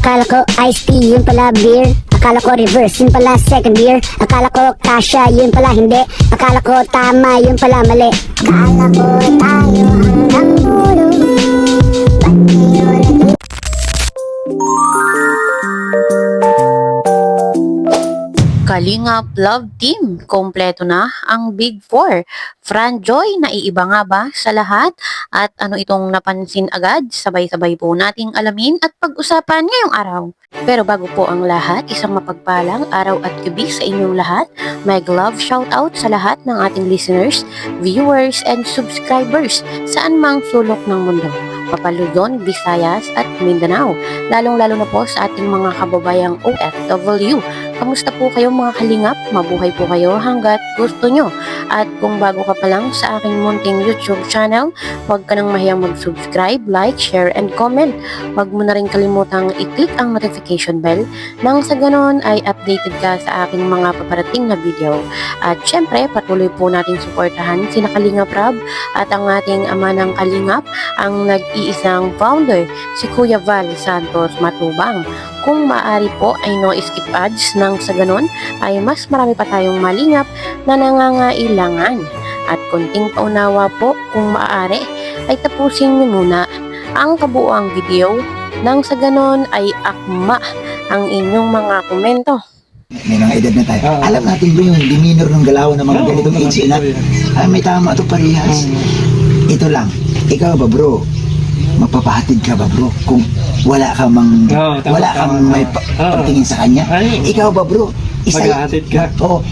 Akala ko iced tea, yun pala beer. Akala ko reverse, yun pala second beer. Akala ko kasha, yun pala hindi. Akala ko tama, yun pala mali. Akala ko tayo hanggang dulo. Ba't ngayon Kalingap Love Team, kompleto na ang Big Four. Fran Joy, naiiba nga ba sa lahat? At ano itong napansin agad? Sabay-sabay po nating alamin at pag-usapan ngayong araw. Pero bago po ang lahat, isang mapagpalang araw at gabi sa inyong lahat. May love shoutout sa lahat ng ating listeners, viewers, and subscribers saan mang sulok ng mundo. Papaludon, Visayas at Mindanao. Lalong-lalo na po sa ating mga kababayang OFW. Kamusta po kayo mga kalingap? Mabuhay po kayo hanggat gusto nyo. At kung bago ka pa lang sa aking munting YouTube channel, huwag ka nang mahiyang mag-subscribe, like, share, and comment. Huwag mo na rin kalimutang i-click ang notification bell nang sa ganon ay updated ka sa aking mga paparating na video. At syempre, patuloy po nating suportahan sina Kalingap Rab at ang ating ama ng Kalingap, ang nag-iisang founder, si Kuya Val Santos Matubang. Kung maaari po ay no skip ads nang sa ganon ay mas marami pa tayong malingap na nangangailangan. At konting paunawa po kung maaari ay tapusin niyo muna ang kabuuang video nang sa ganon ay akma ang inyong mga komento. May mga edad na tayo. Alam natin bro yung demeanor ng galaw ng mga ganitong age na ay may tama ito parehas. Ito lang, ikaw ba bro? Magpapahatid ka ba bro? Kung wala ka mang wala kang may pagtingin sa kanya. Ikaw ba bro? Maghahatid ka. Oo,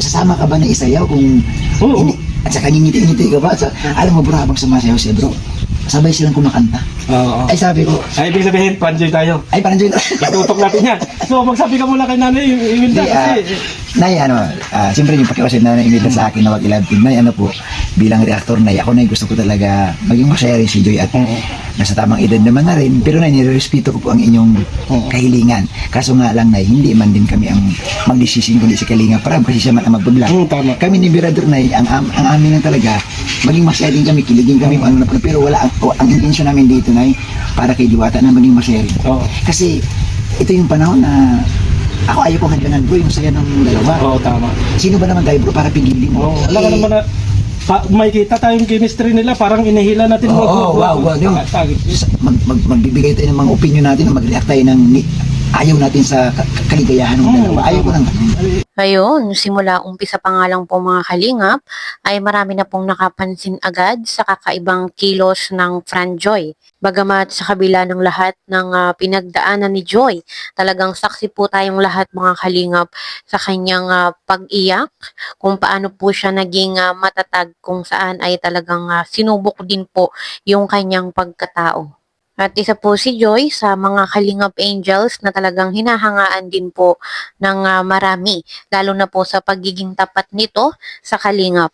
sasama ka ba na isayaw kung hindi, at saka ngingiti-ngiti ka ba? Alam mo bro, habang sumasayaw siya bro, sabay silang kumakanta. Ay sabi ko, ay ibig sabihin, panjoy tayo. ay parang dyan. Itutok natin yan. So magsabi ka muna kay nanay, Imelda kasi. Nay, siyempre yung pakiwasin na Imelda sa akin na wag ilab team, Nay, po, bilang reactor, Nay, ako na gusto ko talaga maging masaya rin si Joy at nasa tamang edad naman na rin, pero Nay, nirespeto ko po ang inyong kahilingan. Kaso nga lang, Nay, hindi man din kami ang magdesisyon kundi si Kalinga Prab kasi siya man ang magbablog. Tama. Kami ni Birador, Nay, ang amin lang talaga, maging masaya din kami, kiligin kami kung ano na, pero wala, ang intensyon namin dito, Nay, para kay Diwata na maging masaya rin. Kasi ito yung panahon na ako ayaw kong hadlangan bro, yung saya ng dalawa. Oo, tama. Sino ba naman tayo bro para pigilin mo? Alam ka naman na may kita tayong chemistry nila, parang inihila natin. Wow. Magbibigay tayo ng mga opinion natin, mag-react tayo ng ayaw natin sa kaligayahan ng dalawa. Ayaw ko nang Ngayon, simula umpisa pa nga lang po mga kalingap, ay marami na pong nakapansin agad sa kakaibang kilos ng Fran Joy. Bagamat sa kabila ng lahat ng pinagdaanan ni Joy, talagang saksi po tayong lahat mga kalingap sa kanyang pag-iyak, kung paano po siya naging matatag, kung saan ay talagang sinubok din po yung kanyang pagkatao. At isa po si Joy sa mga Kalingap Angels na talagang hinahangaan din po ng marami, lalo na po sa pagiging tapat nito sa Kalingap.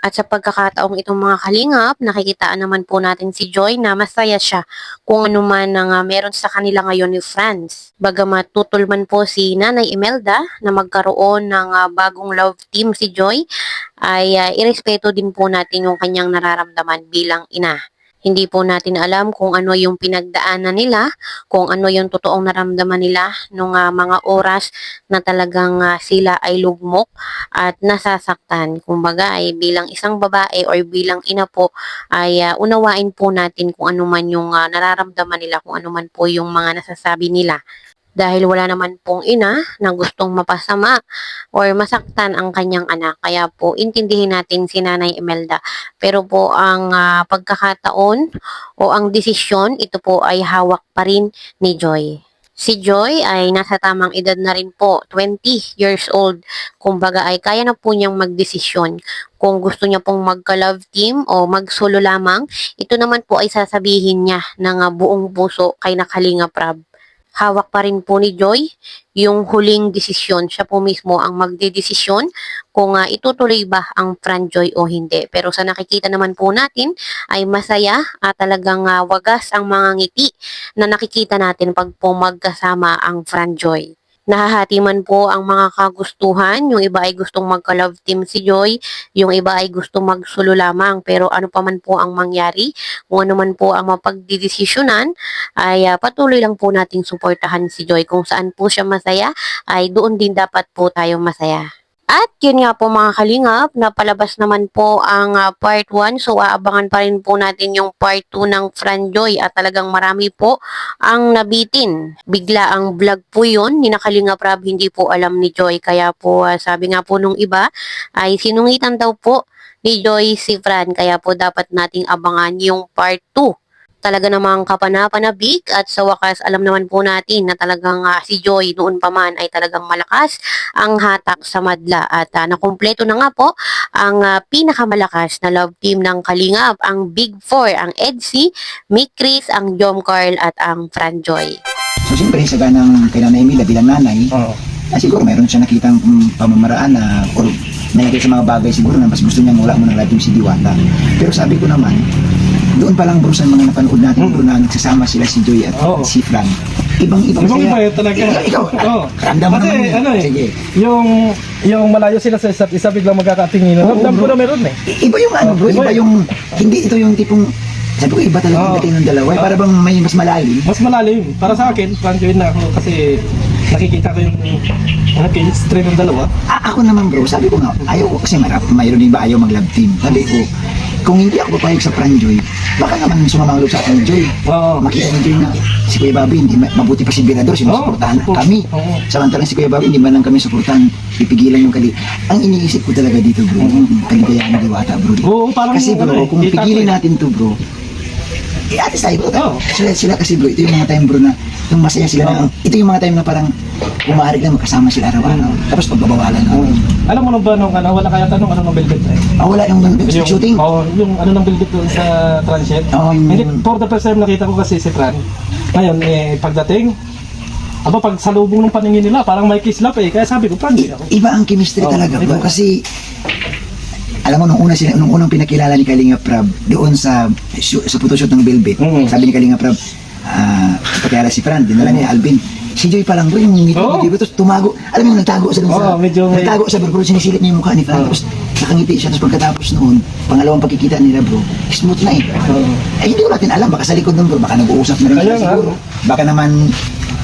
At sa pagkakataong itong mga Kalingap, nakikitaan naman po natin si Joy na masaya siya kung ano man ang meron sa kanila ngayon ni Franz. Bagamat tutol man po si Nanay Imelda na magkaroon ng bagong love team si Joy, ay irespeto din po natin yung kanyang nararamdaman bilang ina. Hindi po natin alam kung ano yung pinagdaanan nila, kung ano yung totoong naramdaman nila nung mga oras na talagang sila ay lugmok at nasasaktan. Kumbaga ay bilang isang babae or bilang ina po ay unawain po natin kung ano man yung nararamdaman nila, kung ano man po yung mga nasasabi nila. Dahil wala naman pong ina na gustong mapasama or masaktan ang kanyang anak. Kaya po, intindihin natin si Nanay Imelda. Pero po, ang pagkakataon o ang desisyon, ito po ay hawak pa rin ni Joy. Si Joy ay nasa tamang edad na rin po, 20 years old. Kumbaga ay kaya na po niyang magdesisyon. Kung gusto niya pong magka-love team o mag-solo lamang, ito naman po ay sasabihin niya ng buong puso kay Nakalinga Prab. Hawak pa rin po ni Joy yung huling desisyon. Siya po mismo ang magdedesisyon kung itutuloy ba ang Fran Joy o hindi. Pero sa nakikita naman po natin ay masaya at talagang wagas ang mga ngiti na nakikita natin pag po magkasama ang Fran Joy. Nahahati man po ang mga kagustuhan, yung iba ay gustong magka-love team si Joy, yung iba ay gusto magsulo lamang, pero ano pa man po ang mangyari, kung ano man po ang mapagdidesisyonan, ay patuloy lang po nating suportahan si Joy. Kung saan po siya masaya, ay doon din dapat po tayo masaya. At yun nga po mga kalingap, napalabas naman po ang part 1. So aabangan pa rin po natin yung part 2 ng Franjoy at talagang marami po ang nabitin. Bigla ang vlog po yun, ni Kalingap Rab, hindi po alam ni Joy. Kaya po sabi nga po nung iba ay sinungitan daw po ni Joy si Fran. Kaya po dapat nating abangan yung part 2. Talaga namang kapanapanabik at sa wakas alam naman po natin na talagang si Joy noon pa man ay talagang malakas ang hatak sa madla at nakumpleto na nga po ang pinakamalakas na love team ng Kalingap, ang Big Four, ang Edsy, Mick Chris, ang Jom Carl at ang Franjoy. So siyempre sa ganang kay Nanay Emilia bilang nanay, siguro mayroon siya nakitang pamamaraan na or nakikita sa mga bagay siguro na mas gusto niya wala mo ng love team si Diwata. Pero sabi ko naman, doon pa lang bro sa mga napanood natin bro na nagsasama sila si Joy at si Fran. Ibang Iba yun talaga. Ikaw, ramdam mo Kasi naman yun. ano eh, Sige. yung malayo sila sa isa't isa biglang magkakatingin. Ramdam ko na meron eh. Iba yung ano bro, iba yung, hindi ito yung tipong, sabi ko iba talaga yung dating ng dalawa. Para bang may mas malalim. Mas malalim. Para sa akin, Franjoy na ako kasi nakikita ko yung chemistry ng dalawa. Ako naman bro, sabi ko nga, ayaw ko kasi mayroon din ba ayaw mag-love team. Sabi ko, kung hindi ako papayag sa Franjoy, baka naman sumamang loob sa Franjoy. Makita ni Joy na si Kuya Bobby, hindi mabuti pa si Birador, sinusuportahan kami. Samantalang si Kuya Bobby, hindi man lang kami suportahan, pipigilan yung Ang iniisip ko talaga dito bro, yung kaligayahan ng Diwata bro. Kasi bro, kung pigilin natin to bro, ate tayo bro. Sila kasi bro, ito yung mga time bro na yung masaya sila na, ito yung mga time na parang umaarig lang magkasama sila araw-araw. Tapos pagbabawalan. Alam mo ba nung wala kaya tanong ano ng Velvet eh? Wala yung shooting. Yung ano ng Velvet doon sa transient. Hindi, for the first time nakita ko kasi si Fran. Ngayon, pagdating, pag salubong ng paningin nila, parang may kiss love eh. Kaya sabi ko, Fran, Iba ang chemistry talaga bro. Kasi alam mo, nung unang pinakilala ni Kalingap Rab doon sa photoshoot ng Velvet, sabi ni Kalingap Rab, pakilala si Fran, dinala ni Alvin. Si Joy pa lang bro, yung ngiti ko, tapos tumago. Alam mo yung nagtago sa nagtago sa bro, sinisilip niya yung mukha ni Fran, tapos nakangiti siya. Tapos pagkatapos noon, pangalawang pagkikita nila bro, smooth na eh. Hindi ko natin alam, baka sa likod nun bro, baka nag-uusap na rin sila siguro. Baka naman,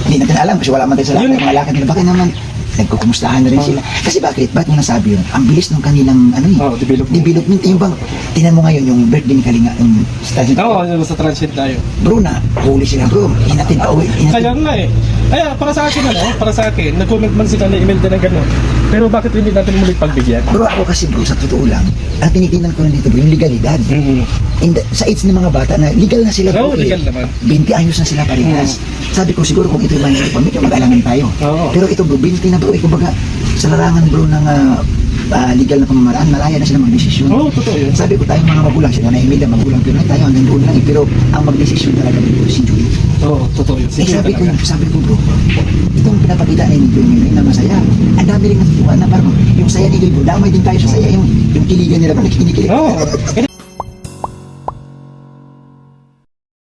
hindi natin alam kasi wala man tayo sa lahat ng mga lakad nila. Baka naman, nagkukumustahan na rin sila. Kasi bakit mo nasabi yun? Ang bilis ng kanilang development. Yung bang, tinan mo ngayon yung birthday ni Kalinga, yung sa transient tayo. Bro na, huli sila bro, inatin pa uwi. Kaya nga eh. Kaya para sa akin, nag-comment man sila na email din ng gano'n. Pero bakit hindi natin mulit pagbigyan? Bro, ako kasi bro, sa totoo lang, ang tinitingnan ko na dito bro, yung legalidad. Sa age ng mga bata na legal na sila bro. Legal naman. 20 anyos na sila parehas. Sabi ko siguro kung ito yung mga pamilya, mag-alangan tayo. Pero ito bro, 20 na bro, kumbaga sa larangan bro ng legal na pamamaraan, malaya na sila magdesisyon. Totoo yun. Sabi ko tayong mga magulang, sila na Emilia, magulang, pero tayo hanggang doon lang eh. Pero ang magdesisyon talaga dito si Joy. Totoo yun. Sabi ko bro, itong pinapakita ni Joy ngayon na masaya. Ang dami rin natutuwa na parang yung saya ni Joy bro, damay din tayo sa saya, yung kiligan nila, parang nakikinig.